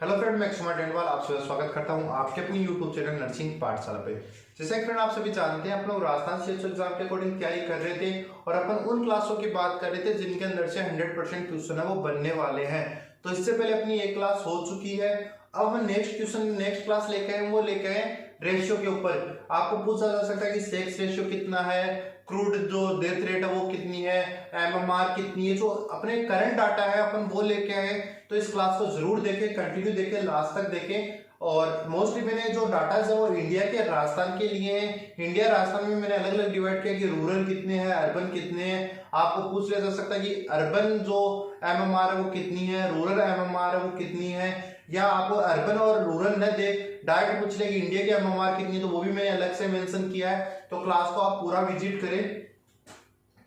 Hello friend, मैं कुमार डेंडवाल आप सभी का स्वागत करता हूं आपके अपनी यूट्यूब चैनल नर्सिंग पाठशाला पे। जैसे कि फ्रेंड आप सभी जानते हैं, आप लोग राजस्थान CHO एग्जाम के अकॉर्डिंग तैयारी कर रहे थे और अपन उन क्लासों की बात कर रहे थे जिनके अंदर से 100% क्वेश्चन है वो बनने वाले हैं। तो इससे पहले अपनी एक क्लास हो चुकी है। अब हम नेक्स्ट क्लास लेके आए, वो लेके आए रेशियो के ऊपर। आपको पूछा जा सकता है कि सेक्स रेशियो कितना है, क्रूड जो डेथ रेट है वो कितनी है, MMR कितनी है, जो अपने करंट डाटा है अपन वो लेके आए। तो इस क्लास को जरूर देखें, कंटिन्यू देखें, लास्ट तक देखें। और मोस्टली मैंने जो डाटा है वो इंडिया के राजस्थान के लिए है। इंडिया राजस्थान में मैंने अलग अलग डिवाइड किया कि रूरल कितने हैं, अर्बन कितने हैं। आपको पूछ लिया जा सकता है कि अर्बन जो MMR है वो कितनी है, रूरल MMR है वो कितनी है, या आपको अर्बन और रूरल न दे डायरेक्ट पूछ ले कि इंडिया की MMR कितनी है, तो वो भी मैंने अलग से मेंशन किया है। तो क्लास को आप पूरा विजिट करें।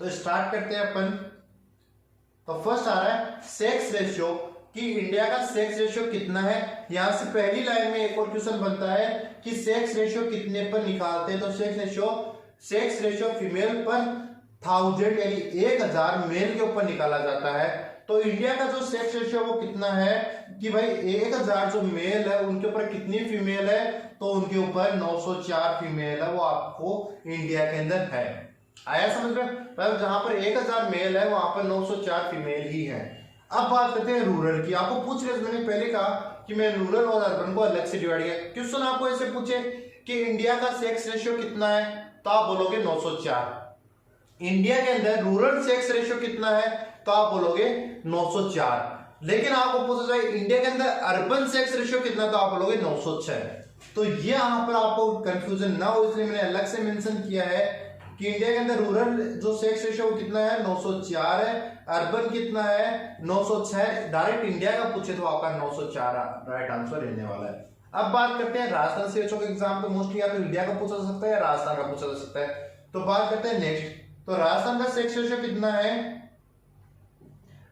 तो स्टार्ट करते हैं अपन। तो फर्स्ट आ रहा है सेक्स रेशियो, कि इंडिया का सेक्स रेशियो कितना है। यहां से पहली लाइन में एक और क्वेश्चन बनता है कि सेक्स रेशियो कितने पर निकालते हैं। तो सेक्स रेशियो फीमेल पर 1000 यानी 1000 मेल के ऊपर निकाला जाता है। तो इंडिया का जो सेक्स रेशियो वो कितना है कि भाई 1000 जो मेल है उनके ऊपर कितनी फीमेल है, तो उनके ऊपर 904 फीमेल है, वो आपको इंडिया के अंदर है। आया समझ में? मतलब जहां पर 1000 मेल है वहां पर 904 फीमेल ही है। अब बात करते हैं रूरल की। आपको पूछ रहे, मैंने पहले कहा कि मैं रूरल और अर्बन को अलग से डिवाइड किया। क्वेश्चन आपको ऐसे पूछे कि इंडिया का सेक्स रेशियो कितना है, तो आप बोलोगे 904। इंडिया के अंदर रूरल सेक्स रेशियो कितना है, तो आप बोलोगे 904। लेकिन आपको पूछा जाए इंडिया के अंदर अर्बन सेक्स रेशियो कितना, तो आप बोलोगे 906। तो ये यहां पर आपको कंफ्यूजन ना हो इसलिए मैंने अलग से मेंशन किया है कि इंडिया के अंदर रूरल जो सेक्स रेशियो कितना है 904 है, अर्बन कितना है 906। डायरेक्ट इंडिया का पूछे तो आपका 904 राइट आंसर रहने वाला है। अब बात करते हैं राजस्थान CHO के एग्जाम पे मोस्टली या तो इंडिया का पूछा जा सकता है या राजस्थान का पूछा जा सकता है। तो बात करते हैं नेक्स्ट। तो राजस्थान का सेक्स रेशियो कितना है,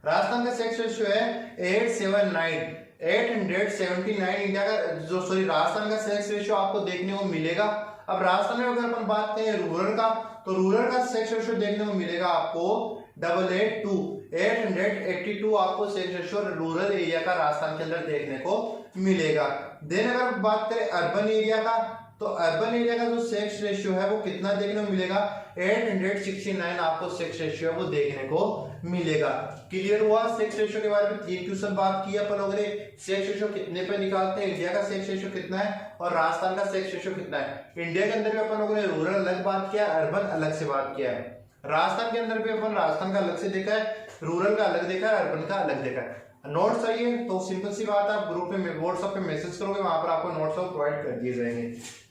राजस्थान का सेक्स रेशियो है 879 इंडिया का राजस्थान का सेक्स रेशियो आपको देखने को मिलेगा। अब राजस्थान में अगर अपन बात करें रूरल का, तो रूरल का सेक्स रेशियो देखने को मिलेगा आपको 882 आपको सेक्स रेशियो रूरल एरिया का राजस्थान के अंदर देखने को मिलेगा। देन अगर बात करें अर्बन एरिया का, तो अर्बन एरिया का जो सेक्स रेशियो है वो कितना देखने को मिलेगा 869 आपको सेक्स रेशियो है वो देखने को मिलेगा। क्लियर हुआ? सेक्स रेशियो के बारे में 3 क्वेश्चन बात किया अपन लोगों ने। सेक्स रेशियो कितने पे निकालते हैं, इंडिया का सेक्स रेशियो कितना है और राजस्थान का सेक्स रेशियो कितना है। इंडिया के अंदर भी अपन लोगों ने रूरल अलग बात किया, अर्बन अलग से बात किया है। राजस्थान के अंदर भी अपन राजस्थान का अलग से देखा है, रूरल का अलग देखा है, अर्बन का अलग देखा है। नोट्स चाहिए तो सिंपल सी बात है, आप ग्रुप में व्हाट्सएप पे मैसेज करोगे, वहां पर आपको नोट्स प्रोवाइड कर दिए जाएंगे।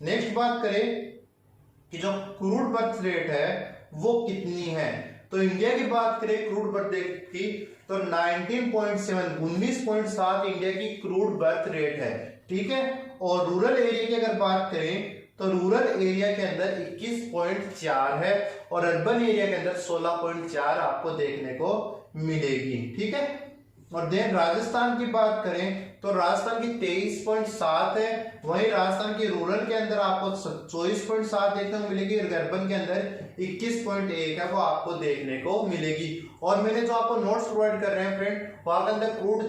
नेक्स्ट बात करें कि जो क्रूड बर्थ रेट है वो कितनी है। तो इंडिया की बात करें क्रूड बर्थ रेट की, तो 19.7 इंडिया की क्रूड बर्थ रेट है, ठीक है। और रूरल एरिया की अगर बात करें तो रूरल एरिया के अंदर 21.4 है और अर्बन एरिया के अंदर 16.4 आपको देखने को मिलेगी, ठीक है। और देन राजस्थान की बात करें तो राजस्थान की 23.7 है, वहीं राजस्थान के रूरल के अंदर आपको 24.7 देखने को मिलेगी और अर्बन के अंदर 21.1 है वो आपको देखने को मिलेगी। और मैंने जो आपको नोट्स प्रोवाइड कर रहे हैं फ्रेंड, वहां के अंदर क्रूड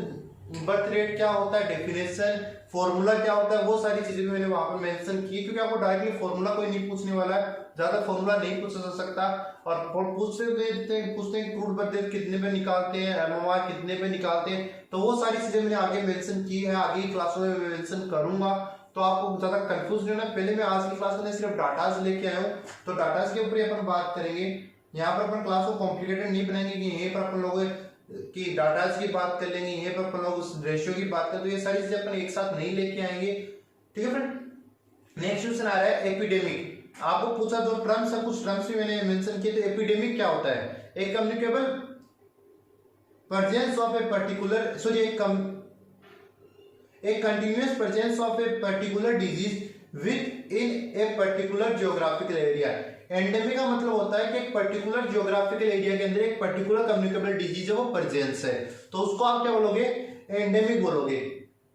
बर्थ रेट क्या होता है, डेफिनेशन, फॉर्मूला क्या होता है, वो सारी चीजें मैंने वहां पर मेंशन की, क्योंकि आपको डायरेक्टली फॉर्मूला कोई नहीं पूछने वाला है, ज्यादा फॉर्मूला नहीं पूछा जा सकता। और पूछते हैं क्रूड बर्थ रेट कितने पे निकालते हैं, MMR कितने पे निकालते हैं, तो वो सारी चीजें मैंने आगे मेंशन की है, आगे की क्लासों में मेंशन करूंगा। तो आपको ज्यादा कंफ्यूज नहीं होना। पहले मैं आज की क्लास में सिर्फ डाटाज लेके आया हूँ, तो डाटाज के ऊपर अपन बात करेंगे। यहाँ पर अपन क्लास को कॉम्प्लिकेटेड नहीं बनाएंगे कि यहीं पर अपन लोग कि डाटाज की बात कर लेंगे, यहीं पर अपन लोग उस रेशियो की बात कर, तो ये सारी चीजें अपन एक साथ नहीं लेके आएंगे, ठीक है फ्रेंड। नेक्स्ट क्वेश्चन आ रहा है एपिडेमिक। आपको पूछा जो टर्म्स है, कुछ टर्म्स भी मैंने मेंशन किए। तो एपिडेमिक क्या होता है, एक communicable presence of a particular एक continuous presence of a particular disease within a particular geographical area. Endemic का मतलब होता है कि एक पर्टिकुलर जियोग्राफिकल एरिया के अंदर एक पर्टिकुलर कम्युनिकेबल डिजीज है वो प्रेजेंस है, तो उसको आप क्या बोलोगे, एंडेमिक बोलोगे।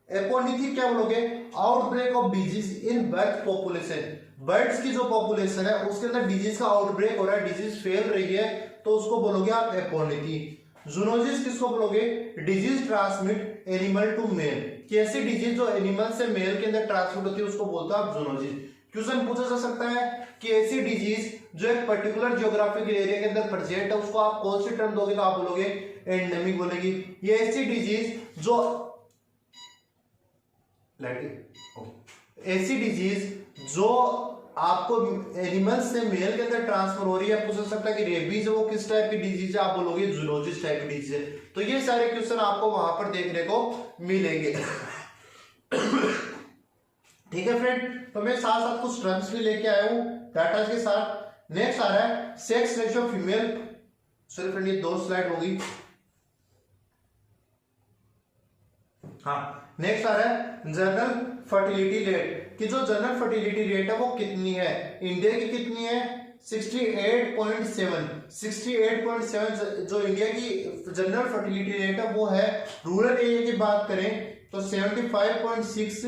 एपोनिथी क्या बोलोगे, outbreak of disease in bird population. Birds की जो पॉपुलेशन है उसके अंदर डिजीज का आउटब्रेक हो रहा है, डिजीज फैल रही है, तो उसको बोलोगे आप एपोनिथी। जूनोसिस किसको बोलोगे, disease transmit animal to man. कि ऐसी डिजीज जो एनिमल से मेल के अंदर ट्रांसमिट होती है उसको बोलते हैं आप जूनोसिस। क्वेश्चन पूछा जा सकता है कि ऐसी डिजीज जो एक पर्टिकुलर जियोग्राफिकल एरिया के अंदर प्रेजेंट है उसको आप कौन सी टर्म दोगे, तो आप बोलोगे एंडेमिक बोलेगी। ये ऐसी डिजीज जो ऐसी डिजीज जो आपको एनिमल से मेल के अंदर ट्रांसफर हो रही है, पूछ सकता है कि रेबीज वो किस टाइप की डिजीज है, आप बोलोगे जूनोसिस टाइप की डिजीज है। तो ये सारे क्वेश्चन आपको वहां पर देखने को मिलेंगे। ठीक है फ्रेंड, तो मैं साथ साथ कुछ टर्म्स भी लेके आया हूं डाटा के साथ। नेक्स्ट आ रहा है sex ratio female. Sorry friend, ये 2 स्लाइड होगी। हाँ, नेक्स्ट आ रहा है जनरल फर्टिलिटी रेट, कि जो जनरल फर्टिलिटी रेट है वो कितनी है। इंडिया की कितनी है 68.7। 68.7 जो इंडिया की जनरल फर्टिलिटी रेट है वो है। रूरल एरिया की बात करें तो 75.6,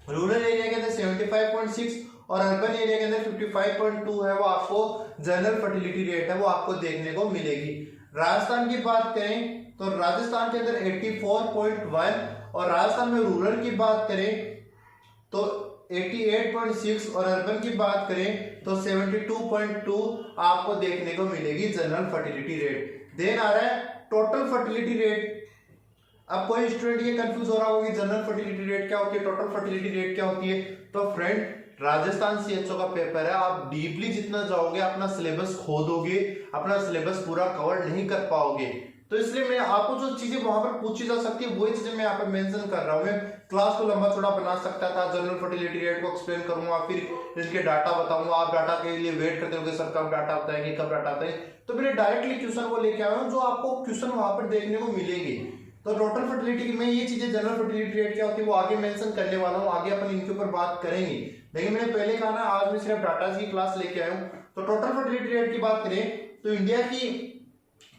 रूरल एरिया के अंदर 75.6 और अर्बन एरिया के अंदर 55.2 है, वो आपको जनरल फर्टिलिटी रेट है वो आपको देखने को मिलेगी। राजस्थान की बात करें तो राजस्थान के अंदर 84.1 और राजस्थान में रूरल की बात करें तो 88.6 और अर्बन की बात करें तो 72.2 आपको देखने को मिलेगी जनरल फर्टिलिटी रेट। देन आ रहा है टोटल फर्टिलिटी रेट। अब कोई स्टूडेंट ये कंफ्यूज हो रहा होगा कि जनरल फर्टिलिटी रेट क्या होती है, टोटल फर्टिलिटी रेट क्या होती है। तो फ्रेंड, राजस्थान सीएचओ का पेपर है, आप डीपली जितना जाओगे अपना सिलेबस खो दोगे, अपना सिलेबस पूरा कवर नहीं कर पाओगे। तो इसलिए मैं आपको जो चीजें वहां पर पूछी जा सकती है वही चीजें मैं यहाँ पर मेंशन कर रहा हूँ। मैं क्लास को लंबा चौड़ा बना सकता था, जनरल फर्टिलिटी रेट को एक्सप्लेन करूंगा, फिर इसके डाटा बताऊंगा, आप डाटा के लिए वेट करते होगे सर कब डाटा बताएंगे कब डाटा बताएंगे। तो मैंने डायरेक्टली क्वेश्चन वो लेके आया हूँ जो आपको क्वेश्चन वहां पर देखने को मिलेंगे। तो टोटल फर्टिलिटी में ये चीजें जनरल फर्टिलिटी रेट क्या होती है वो आगे मेंशन करने वाला हूँ, आगे अपन इनके ऊपर बात करेंगे। लेकिन मैंने पहले कहा ना आज मैं सिर्फ डाटा की क्लास लेके आया हूँ। तो टोटल फर्टिलिटी रेट की बात करें तो इंडिया की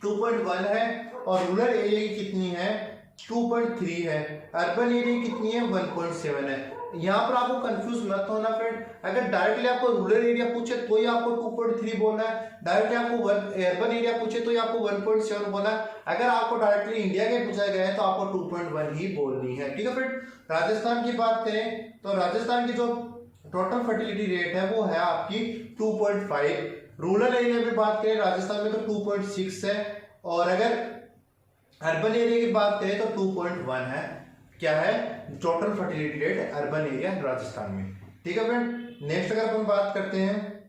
2.1 है और रूरल एरिया की कितनी है 2.3 है, अर्बन एरिया कितनी है 1.7 है। यहाँ पर आपको कंफ्यूज मत होना फ्रेंड, अगर डायरेक्टली आपको रूरल एरिया पूछे तो ही आपको 2.3 बोलना है, डायरेक्टली आपको अर्बन एरिया पूछे तो ही आपको 1.7 बोलना है, अगर आपको डायरेक्टली इंडिया के पूछा गया है तो आपको 2.1 ही बोलनी है। ठीक है फ्रेंड। राजस्थान की बात करें तो राजस्थान की जो टोटल फर्टिलिटी रेट है वो है आपकी 2.5। रूरल एरिया में बात करें राजस्थान में तो 2.6 है और अगर अर्बन एरिया की बात करें तो 2.1 है। क्या है total fertility rate urban area Rajasthan में। ठीक है फ्रेंड। नेक्स्ट अगर अपन बात करते हैं,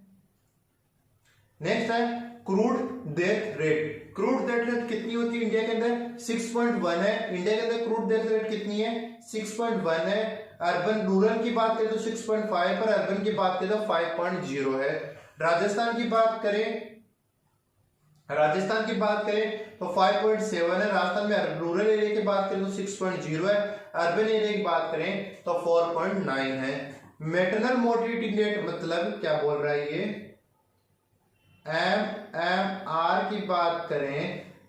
नेक्स्ट है crude death rate. Crude death rate कितनी होती है इंडिया के अंदर 6.1 है। इंडिया के अंदर क्रूड डेथ रेट कितनी है 6.1 है। अर्बन रूरल की बात करें तो 6.5 पर, अर्बन की बात करें तो 5.0 है। राजस्थान की बात करें तो 5.7 है। राजस्थान में रूरल एरिया की बात करें तो 6.0 है। अर्बन एरिया की बात करें तो 4.9 है। मैटरनल मोर्टिलिटी रेट मतलब क्या बोल रहा है ये MMR की बात करें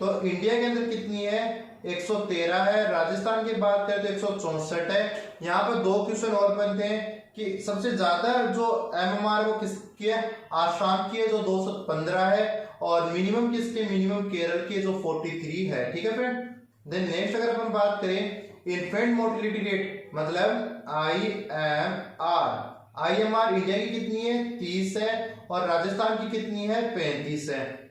तो इंडिया के अंदर कितनी है 113 है। राजस्थान की बात करें तो 164 है। यहाँ पर 2 क्वेश्चन और बनते हैं कि सबसे ज्यादा जो MMR वो किसकी है आसाम की है जो 215 है और मिनिमम किसके मिनिमम केरल की जो 43 है। ठीक है फ्रेंड। देन नेक्स्ट अगर अपन बात करें इन्फेंट मोर्टिलिटी रेट मतलब IMR इंडिया की कितनी है 30 है और राजस्थान की कितनी है 35 है।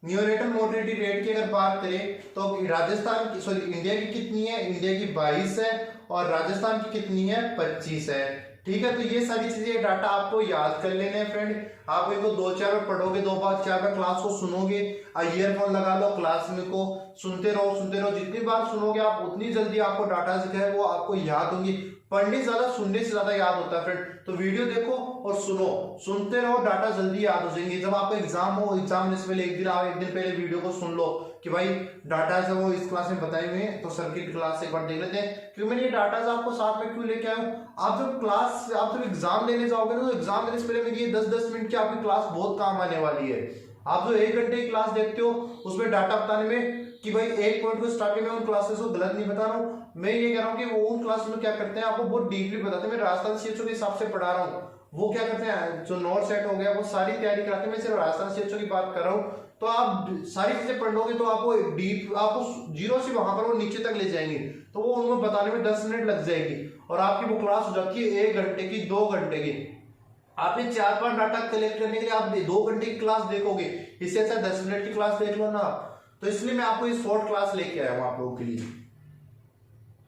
नियोनेटल मोर्टिलिटी रेट की अगर बात करें तो राजस्थान की इंडिया की कितनी है इंडिया की 22 है और राजस्थान की कितनी है 25 है। ठीक है। तो ये सारी चीजें डाटा आपको याद कर लेने हैं फ्रेंड। आप इनको 2-4 बार पढ़ोगे, 2 बार 4 बार क्लास को सुनोगे, ईयरफोन लगा लो क्लास में को सुनते रहो। जितनी बार सुनोगे आप उतनी जल्दी आपको डाटा जो है वो आपको याद होंगी। पढ़ने ज्यादा सुनने से ज्यादा याद होता है फ्रेंड। तो वीडियो देखो और सुनो, सुनते रहो, डाटा जल्दी याद हो जाएंगे। जब आपको एग्जाम हो, एग्जाम से पहले एक दिन पहले वीडियो को सुन लो कि भाई डाटा जो वो इस क्लास में बताए हुए हैं तो सर्किट क्लास एक बार देख लेते हैं। क्यों मैंने ये डाटा आपको साथ में क्यों लेके आया हूँ, आप जब एग्जाम देने जाओगे ना तो एग्जाम देने से पहले मेरी ये 10-10 मिनट की आपकी क्लास बहुत काम आने वाली है। आप जो 1 घंटे की क्लास देखते हो उसमें डाटा बताने में कि भाई एक पॉइंट को स्टार्टिंग में उन क्लासेस को गलत नहीं बता रहा हूँ, मैं ये कह रहा हूँ कि वो उन क्लास में क्या करते हैं आपको बहुत डीपली बताते हैं। मैं राजस्थान सीएचओ के हिसाब से पढ़ा रहा हूँ वो क्या करते हैं, जो नॉर्थ सेट हो गया वो सारी तैयारी कराते हैं। मैं सिर्फ राजस्थान सीएचओ की बात कर रहा हूँ, तो आप सारी चीजें पढ़ोगे तो आपको डीप, आपको जीरो से वहां पर वो नीचे तक ले जाएंगे, तो वो उनको बताने में 10 मिनट लग जाएगी और आपकी वो क्लास हो जाती है 1 घंटे की, 2 घंटे की। आपने 4-5 डाटा कलेक्ट करने के लिए आप 2 घंटे की क्लास देखोगे, इससे अच्छा 10 मिनट की क्लास देख लो ना आप। तो इसलिए मैं आपको इस शॉर्ट क्लास लेके आया हूं आप लोगों के लिए।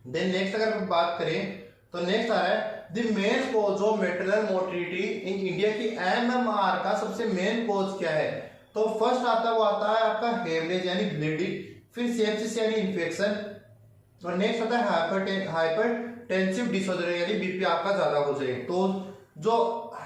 देन नेक्स्ट अगर हम बात करें तो नेक्स्ट आ रहा है the main cause of maternal mortality in India की एमएमआर का सबसे मेन कॉज क्या है। तो फर्स्ट आता है आपका हेमरेज यानी ब्लीडिंग, फिर सेप्सिस यानी इंफेक्शन, और नेक्स्ट आता है हाइपरटेंसिव डिसऑर्डर यानी बीपी आपका ज्यादा हो जाए। तो जो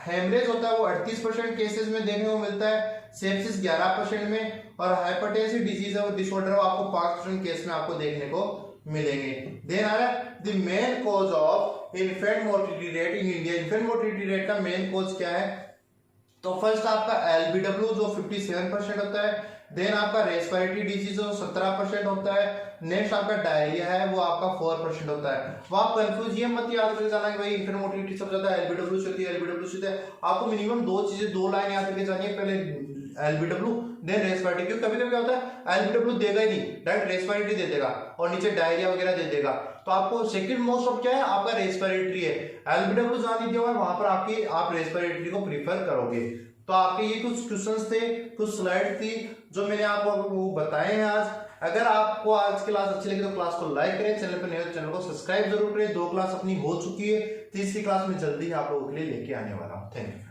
हेमरेज होता है वो 38% केसेस में देखने को मिलता है, सेप्सिस 11% में, और हाइपरटेंसिव डिजीज और डिसऑर्डर आपको 5% केस में आपको देखने को मिलेंगे। देन आ रहा है the main cause of infant mortality rate in India. Infant mortality rate का मेन कॉज क्या है, तो फर्स्ट आपका एलबीडब्ल्यू जो 57% होता है, देन आपका रेस्पिरेटरी डिजीज जो 17% होता है, नेक्स्ट आपका डायरिया है वो आपका 4% होता है। वो आप कंफ्यूज ये मत याद करके जाना कि भाई इन्फेंट मोर्टिलिटी सबसे ज्यादा एलबीडब्ल्यू से होती है, एलबीडब्ल्यू से होता है। आपको मिनिमम 2 चीजें, 2 लाइन याद करके जानी है, पहले एलबीडब्ल्यू देन रेस्पिरेटरी, क्योंकि कभी कभी क्या होता है एलबीडब्ल्यू देगा ही नहीं, डायरेक्ट रेस्पिरेटरी दे देगा और नीचे डायरिया वगैरह दे देगा। तो आपको सेकंड मोस्ट ऑफ क्या है आपका रेस्पिरेटरी है, एलबीडब्ल्यू जहां दिया हुआ है वहां पर आप रेस्पिरेटरी को प्रीफर करोगे। तो आपके ये कुछ क्वेश्चंस थे, कुछ स्लाइड थी जो मैंने आपको बताए हैं आज। अगर आपको आज की क्लास अच्छी लगी तो क्लास को लाइक करें, चैनल पर नए हो चैनल को सब्सक्राइब जरूर करें। 2 क्लास अपनी हो चुकी है, तीसरी क्लास में जल्दी आप लोगों के लिए लेके आने वाला हूं। Thank you.